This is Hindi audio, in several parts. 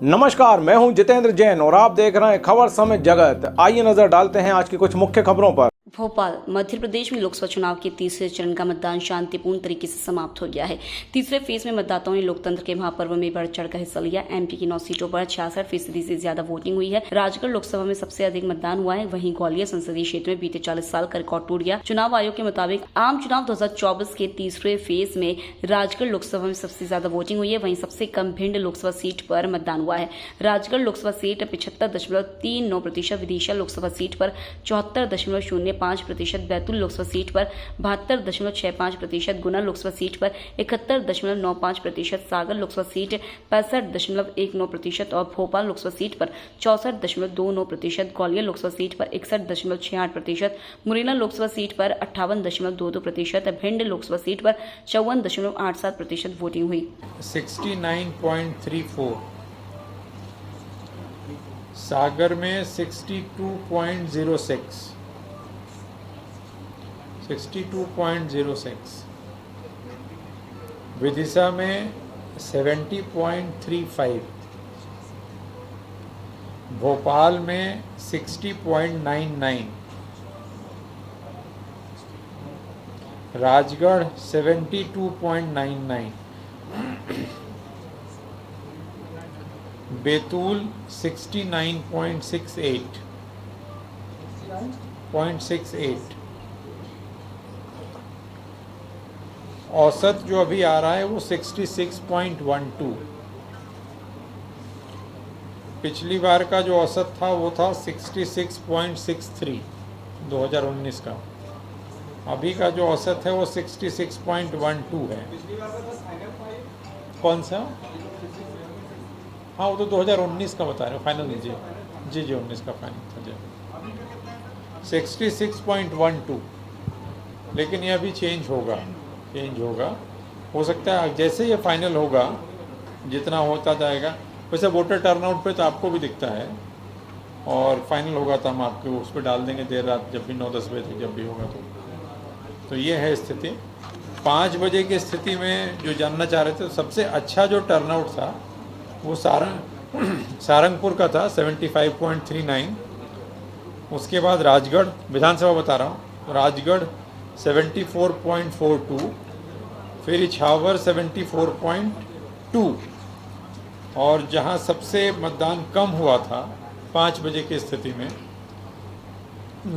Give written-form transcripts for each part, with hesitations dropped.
नमस्कार, मैं हूं जितेंद्र जैन और आप देख रहे हैं खबर समय जगत। आइए नजर डालते हैं आज की कुछ मुख्य खबरों पर। भोपाल मध्य प्रदेश में लोकसभा चुनाव के तीसरे चरण का मतदान शांतिपूर्ण तरीके से समाप्त हो गया है। तीसरे फेज में मतदाताओं ने लोकतंत्र के महापर्व में बढ़ चढ़कर हिस्सा लिया। एमपी की 9 सीटों पर 66% से ज्यादा वोटिंग हुई है। राजगढ़ लोकसभा में सबसे अधिक मतदान हुआ है। वहीं ग्वालियर संसदीय क्षेत्र में बीते 40 साल का रिकॉर्ड टूट गया। चुनाव आयोग के मुताबिक आम चुनाव 2024 के तीसरे फेज में राजगढ़ लोकसभा में सबसे ज्यादा वोटिंग हुई है। वहीं सबसे कम भिंड लोकसभा सीट पर मतदान हुआ है। राजगढ़ लोकसभा सीट 75.39%, विदिशा लोकसभा सीट पर 74.05%, बैतूल लोकसभा सीट पर 72.65%, गुना लोकसभा सीट पर 71.95%, सागर लोकसभा सीट 65.19% और भोपाल लोकसभा सीट पर 64.29%, ग्वालियर लोकसभा सीट पर 61.68%, मुरैना लोकसभा सीट पर 58.22%, भिंड लोकसभा सीट पर 54.87% वोटिंग हुई। 69.34, सागर में 62.06, विदिशा में 70.35, भोपाल में 60.99, राजगढ़ 72.99, बैतूल 69.68, औसत जो अभी आ रहा है वो 66.12। पिछली बार का जो औसत था वो था 66.63 2019 का। अभी का जो औसत है वो 66.12 है। कौन सा? हाँ, वो तो 2019 का बता रहे हो। फाइनल लीजिए जी 19 का फाइनल था जी। 66.12, लेकिन ये अभी चेंज होगा। हो सकता है जैसे ये फाइनल होगा, जितना होता जाएगा वैसे वोटर टर्नआउट पे तो आपको भी दिखता है, और फाइनल होगा तो हम आपको उस पर डाल देंगे देर रात, जब भी 9-10 बजे तक जब भी होगा तो ये है स्थिति। 5 बजे की स्थिति में जो जानना चाह रहे थे, सबसे अच्छा जो टर्नआउट था वो सारंगपुर का था 75.39। उसके बाद राजगढ़, विधानसभा बता रहा हूँ, राजगढ़ 74.42, फिर इछावर 74.2, और जहाँ सबसे मतदान कम हुआ था 5 बजे की स्थिति में,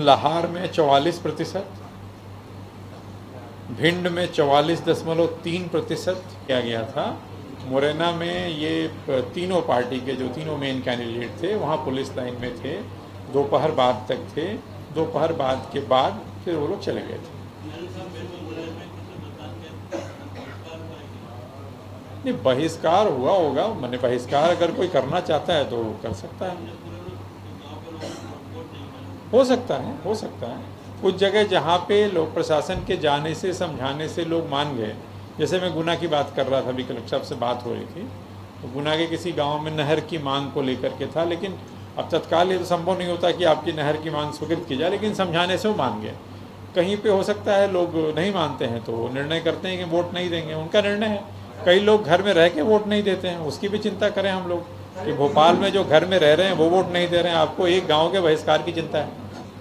लाहार में 44%, भिंड में 44.3% किया गया था। मुरैना में ये तीनों पार्टी के जो तीनों मेन कैंडिडेट थे वहाँ पुलिस लाइन में थे, दोपहर बाद तक थे। दोपहर बाद के बाद फिर वो लोग चले गए थे। नहीं, बहिष्कार हुआ होगा, मैंने बहिष्कार अगर कोई करना चाहता है तो कर सकता है। हो सकता है कुछ जगह जहाँ पे लोक प्रशासन के जाने से, समझाने से लोग मान गए। जैसे मैं गुना की बात कर रहा था, अभी कलेक्टर साहब से बात हो रही थी, तो गुना के किसी गांव में नहर की मांग को लेकर के था, लेकिन अब तत्काल ये तो संभव नहीं होता कि आपकी नहर की मांग स्वीकृत की जाए, लेकिन समझाने से वो मान गए। कहीं पे हो सकता है लोग नहीं मानते हैं तो निर्णय करते हैं कि वोट नहीं देंगे, उनका निर्णय है। कई लोग घर में रह के वोट नहीं देते हैं, उसकी भी चिंता करें हम लोग कि भोपाल में जो घर में रह रहे हैं वो वोट नहीं दे रहे हैं। आपको एक गाँव के बहिष्कार की चिंता है?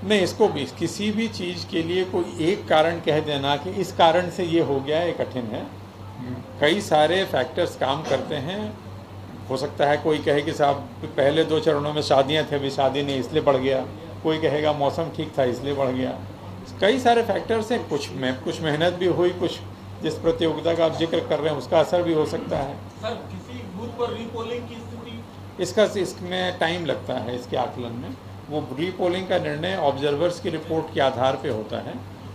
नहीं, इसको भी किसी भी चीज़ के लिए कोई एक कारण कह देना कि इस कारण से ये हो गया, ये कठिन है। कई सारे फैक्टर्स काम करते हैं। हो सकता है कोई कहे कि साहब पहले 2 चरणों में शादियां थे, अभी शादी नहीं इसलिए बढ़ गया। कोई कहेगा मौसम ठीक था इसलिए बढ़ गया। कई सारे फैक्टर्स हैं। कुछ मेहनत भी हुई, कुछ जिस प्रतियोगिता का आप जिक्र कर रहे हैं उसका असर भी हो सकता है। सर, किसी बूथ पर रीपोलिंग की स्थिति इसमें टाइम लगता है, इसके आकलन में। वो रीपोलिंग का निर्णय ऑब्जर्वर्स की रिपोर्ट के आधार पे होता है।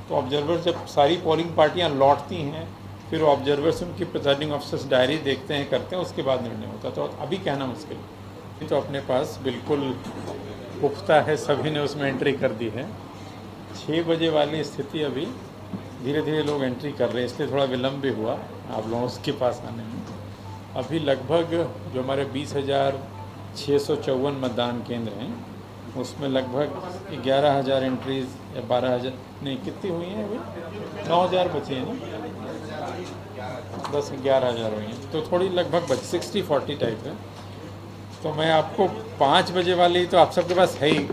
तो ऑब्जर्वर्स जब सारी पोलिंग पार्टियां लौटती हैं, फिर ऑब्जर्वर्स उनकी प्रिजाइडिंग ऑफिसर्स डायरी देखते हैं, करते हैं, उसके बाद निर्णय होता है। तो अभी कहना मुश्किल है। तो अपने पास बिल्कुल पुख्ता है, सभी ने उसमें एंट्री कर दी है। 6 बजे वाली स्थिति अभी धीरे धीरे लोग एंट्री कर रहे हैं, इसलिए थोड़ा विलम्ब भी हुआ आप लोगों के पास आने में। अभी लगभग जो हमारे 20,654 मतदान केंद्र हैं, उसमें लगभग 11,000 एंट्रीज या 12,000 नहीं, कितनी हुई हैं अभी? 9,000 बची हैं ना, 10-11,000 हुई हैं, तो थोड़ी लगभग 60-40 टाइप है। तो मैं आपको 5 बजे वाली तो आप सबके पास है ही,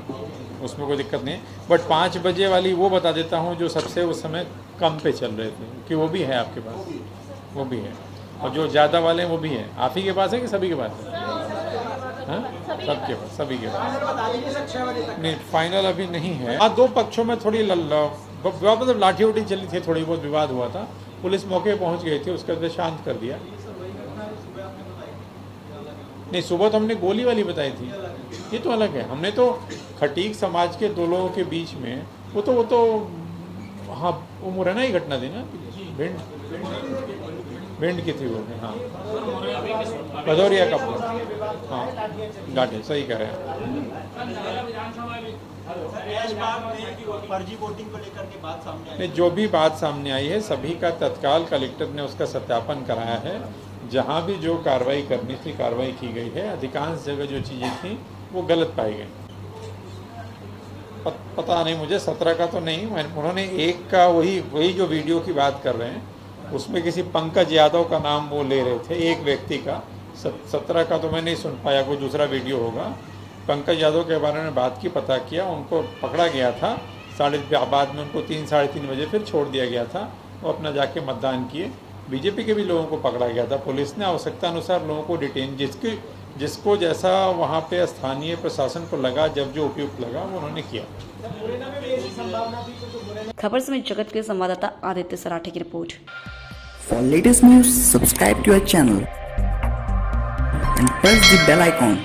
उसमें कोई दिक्कत नहीं, बट 5 बजे वाली वो बता देता हूँ जो सबसे उस समय कम पे चल रहे थे, कि वो भी है आपके पास, वो भी है, और जो ज़्यादा वाले हैं वो भी है। आप ही के पास है कि सभी के पास है? हाँ, सबके पास, सभी के पास नहीं, फाइनल अभी नहीं है। हाँ, 2 पक्षों में थोड़ी मतलब लाठी उठी चली थी, थोड़ी बहुत विवाद हुआ था, पुलिस मौके पे पहुंच गई थी, उसके बाद शांत कर दिया। नहीं, सुबह तो हमने गोली वाली बताई थी, ये तो अलग है। हमने तो खटीक समाज के 2 लोगों के बीच में, वो तो हाँ, वो मुरैना ही घटना थी ना, भिंड की थी वो, हाँ, भदौरिया का, हाँ, घाटे, सही कह रहे हैं। फर्जी वोटिंग को लेकर के बात सामने आई। नहीं, जो भी बात सामने आई है सभी का तत्काल कलेक्टर ने उसका सत्यापन कराया है। जहाँ भी जो कार्रवाई करनी थी कार्रवाई की गई है। अधिकांश जगह जो चीज़ें थी वो गलत पाई गई। पता नहीं मुझे 17 का तो नहीं, उन्होंने एक का वही जो वीडियो की बात कर रहे हैं उसमें किसी पंकज यादव का नाम वो ले रहे थे, एक व्यक्ति का। 17 का तो मैं नहीं सुन पाया, कोई दूसरा वीडियो होगा। पंकज यादव के बारे में बात की, पता किया, उनको पकड़ा गया था, बाद में उनको 3 साढ़े 3 बजे फिर छोड़ दिया गया था। वो अपना जाके मतदान किए। बीजेपी के भी लोगों को पकड़ा गया था, पुलिस ने आवश्यकता अनुसार लोगों को डिटेन, जिसको जैसा वहाँ पे स्थानीय प्रशासन को लगा, जब जो उपयुक्त लगा वो उन्होंने किया। खबर समय जगत के संवाददाता आदित्य सराठे की report. For latest news, subscribe to our channel and press the bell icon.